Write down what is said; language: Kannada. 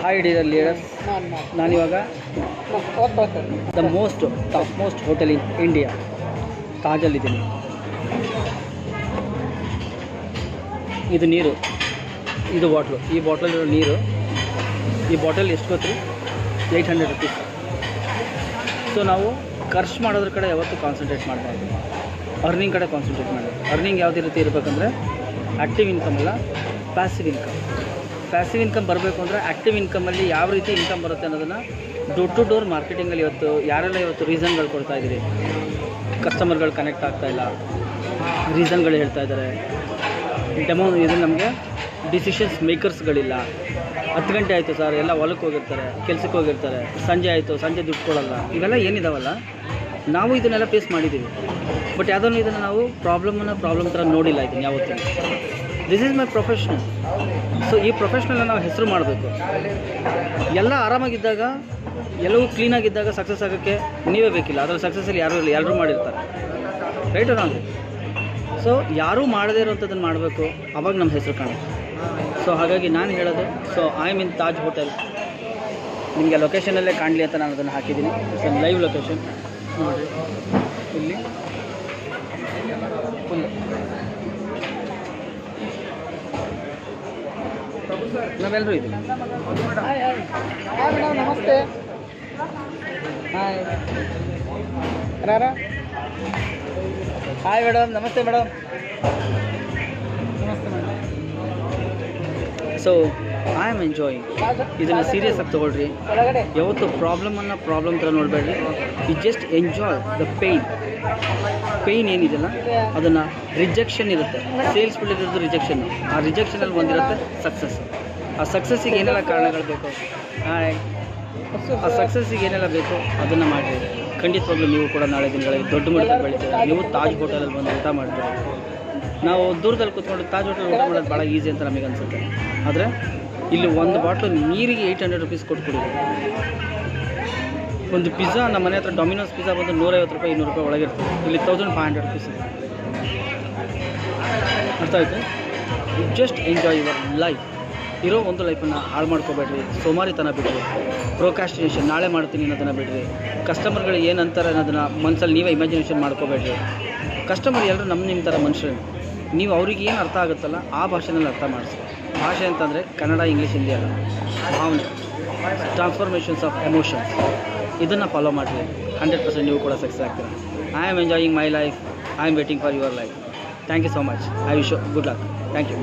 ಹಾಯ್ ಡಿಯರ್ ಲೀಡರ್ಸ್, ನಾನಿವಾಗ top most hotel in India ತಾಜಲ್ಲಿದ್ದೀನಿ. ಇದು ನೀರು, ಇದು ಬಾಟ್ಲು. ಈ ಬಾಟ್ಲಲ್ಲಿರೋ ನೀರು, ಈ ಬಾಟಲ್ ಎಷ್ಟು ಗೊತ್ತ್ರಿ? 800 ರುಪೀಸ್. ಸೊ ನಾವು ಖರ್ಚು ಮಾಡೋದ್ರ ಕಡೆ ಯಾವತ್ತೂ ಕಾನ್ಸಂಟ್ರೇಟ್ ಮಾಡಬಾರ್ದು, ಅರ್ನಿಂಗ್ ಕಡೆ ಕಾನ್ಸಂಟ್ರೇಟ್ ಮಾಡಬೇಕು. ಅರ್ನಿಂಗ್ ಯಾವುದೇ ರೀತಿ ಇರಬೇಕಂದ್ರೆ ಆ್ಯಕ್ಟಿವ್ ಇನ್ಕಮ್ ಅಲ್ಲ, ಪ್ಯಾಸಿವ್ ಇನ್ಕಮ್. ಪ್ಯಾಸಿವ್ ಇನ್ಕಮ್ ಬರಬೇಕು ಅಂದರೆ ಆ್ಯಕ್ಟಿವ್ ಇನ್ಕಮಲ್ಲಿ ಯಾವ ರೀತಿ ಇನ್ಕಮ್ ಬರುತ್ತೆ ಅನ್ನೋದನ್ನು ಡೋರ್ ಟು ಡೋರ್ ಮಾರ್ಕೆಟಿಂಗಲ್ಲಿ ಯಾರೆಲ್ಲ ರೀಸನ್ಗಳು ಕೊಡ್ತಾ ಇದ್ದೀರಿ, ಕಸ್ಟಮರ್ಗಳು ಕನೆಕ್ಟ್ ಆಗ್ತಾಯಿಲ್ಲ, ರೀಸನ್ಗಳು ಹೇಳ್ತಾ ಇದ್ದಾರೆ, ಇದು ನಮಗೆ ಡಿಸಿಷನ್ಸ್ ಮೇಕರ್ಸ್ಗಳಿಲ್ಲ. 10 ಗಂಟೆ ಆಯಿತು ಸರ್, ಎಲ್ಲ ಹೊಲಕ್ಕೆ ಹೋಗಿರ್ತಾರೆ, ಕೆಲಸಕ್ಕೆ ಹೋಗಿರ್ತಾರೆ, ಸಂಜೆ ಆಯಿತು, ಸಂಜೆ ದುಡ್ಡು ಕೊಡೋಲ್ಲ, ಇವೆಲ್ಲ ಏನಿದಾವಲ್ಲ, ನಾವು ಇದನ್ನೆಲ್ಲ ಫೇಸ್ ಮಾಡಿದ್ದೀವಿ. ಬಟ್ ಯಾವುದನ್ನು ಇದನ್ನು ನಾವು ಪ್ರಾಬ್ಲಮ್ ಥರ ನೋಡಿಲ್ಲ ಇದನ್ನು ಯಾವತ್ತೂ. This is my professional. So ಈ ಪ್ರೊಫೆಷ್ನಲ್ನ ನಾವು ಹೆಸರು ಮಾಡಬೇಕು. ಎಲ್ಲ ಆರಾಮಾಗಿದ್ದಾಗ, ಎಲ್ಲವೂ ಕ್ಲೀನಾಗಿದ್ದಾಗ ಸಕ್ಸಸ್ ಆಗೋಕ್ಕೆ ನೀವೇ ಬೇಕಿಲ್ಲ. ಅದರಲ್ಲಿ ಸಕ್ಸಸ್ಸಲ್ಲಿ ಯಾರೂ ಇಲ್ಲ, ಎಲ್ಲರೂ ಮಾಡಿರ್ತಾರೆ. ರೈಟ್ ನಾವು ಸೊ ಯಾರೂ ಮಾಡದೇ ಇರೋಂಥದ್ದನ್ನು ಮಾಡಬೇಕು, ಆವಾಗ ನಮ್ಮ ಹೆಸರು ಕಾಣುತ್ತೆ. ಸೊ ಹಾಗಾಗಿ ನಾನು ಹೇಳೋದು, so I am in Taj hotel. ನಿಮಗೆ ಲೊಕೇಶನಲ್ಲೇ ಕಾಣಲಿ ಅಂತ ನಾನು ಅದನ್ನು ಹಾಕಿದ್ದೀನಿ. ಇಟ್ಸ್ ಲೈವ್ ಲೊಕೇಶನ್ ನೋಡಿರಿ. ಇಲ್ಲಿ ಫುಲ್ ನಾವೆಲ್ಲರೂ ಇದ್ದೀವಿ. ನಮಸ್ತೆ. ಹಾಯ್ ಹಾಯ್ ಮೇಡಮ್, ನಮಸ್ತೆ ಮೇಡಮ್. ನಮಸ್ತೆ madam. So I am enjoying. ಇದನ್ನು ಸೀರಿಯಸ್ ಆಗಿ ತೊಗೊಳ್ರಿ. ಯಾವತ್ತು ಪ್ರಾಬ್ಲಮ್ ಥರ ನೋಡಬೇಡ್ರಿ. You just enjoy the pain ಏನಿದೆಯಲ್ಲ ಅದನ್ನು. ರಿಜೆಕ್ಷನ್ ಇರುತ್ತೆ, ಸೇಲ್ಸ್ ಬಿಟ್ಟಿರೋದು ರಿಜೆಕ್ಷನ್ನು. ಆ ರಿಜೆಕ್ಷನಲ್ಲಿ ಒಂದಿರುತ್ತೆ ಸಕ್ಸಸ್. ಆ ಸಕ್ಸಸ್ಸಿಗೆ ಏನೆಲ್ಲ ಕಾರಣಗಳು ಬೇಕು, ಆ ಸಕ್ಸಸ್ಸಿಗೆ ಏನೆಲ್ಲ ಬೇಕು ಅದನ್ನು ಮಾಡಿರಿ. ಖಂಡಿತವಾಗ್ಲೂ ನೀವು ಕೂಡ ನಾಳೆ ದಿನಗಳಲ್ಲಿ ದೊಡ್ಡ ಮಟ್ಟದಲ್ಲಿ ಬೆಳಿತೀರ. ನೀವು ತಾಜ್ ಹೋಟೆಲಲ್ಲಿ ಬಂದು ಊಟ ಮಾಡ್ತೀರ. ನಾವು ದೂರದಲ್ಲಿ ಕೂತ್ಕೊಂಡು ತಾಜ್ ಹೋಟೆಲ್ ಊಟ ಮಾಡೋದು ಭಾಳ ಈಸಿ ಅಂತ ನಮಗೆ ಅನಿಸುತ್ತೆ. ಆದರೆ ಇಲ್ಲಿ ಒಂದು ಬಾಟ್ಲು ನೀರಿಗೆ 800 ರುಪೀಸ್ ಕೊಟ್ಬಿಡಿ. ಒಂದು ಪಿಜ್ಜಾ ನಮ್ಮ ಮನೆ ಹತ್ರ ಡೊಮಿನೋಸ್ ಪಿಜ್ಜಾ ಬಂದು 150 ರೂಪಾಯಿ 200 ರೂಪಾಯಿ ಒಳಗಿರ್ತದೆ. ಇಲ್ಲಿ 1500 ರುಪೀಸ್. ಅರ್ಥ ಆಯಿತು? Just enjoy your life. ಇರೋ ಒಂದು ಲೈಫನ್ನು ಹಾಳು ಮಾಡ್ಕೋಬೇಡ್ರಿ. ಸೋಮಾರಿತನ ಬಿಡ್ರಿ, ಪ್ರೊಕ್ರಾಸ್ಟಿನೇಷನ್, ನಾಳೆ ಮಾಡ್ತೀನಿ ಅನ್ನೋದನ್ನು ಬಿಡ್ರಿ. ಕಸ್ಟಮರ್ಗಳು ಏನಂತಾರೆ ಅನ್ನೋದನ್ನು ಮನಸ್ಸಲ್ಲಿ ನೀವೇ ಇಮ್ಯಾಜಿನೇಷನ್ ಮಾಡ್ಕೋಬೇಡ್ರಿ. ಕಸ್ಟಮರ್ ಎಲ್ಲರೂ ನಿಮ್ಮ ಥರ ಮನುಷ್ಯರು. ನೀವು ಅವ್ರಿಗೆ ಏನು ಅರ್ಥ ಆಗುತ್ತಲ್ಲ ಆ ಭಾಷೆನಲ್ಲಿ ಅರ್ಥ ಮಾಡಿಸಿ. ಭಾಷೆ ಅಂತಂದರೆ ಕನ್ನಡ, ಇಂಗ್ಲೀಷ್, ಹಿಂದಿ ಅಲ್ಲ, ಭಾವನೆ, ಟ್ರಾನ್ಸ್ಫಾರ್ಮೇಷನ್ಸ್ ಆಫ್ ಎಮೋಷನ್ಸ್. ಇದನ್ನು ಫಾಲೋ ಮಾಡಿರಿ. 100% ನೀವು ಕೂಡ ಸಕ್ಸಸ್ ಆಗ್ತೀರ. I am enjoying my life. I am waiting for your life. Thank you so much. I wish you good luck. Thank you.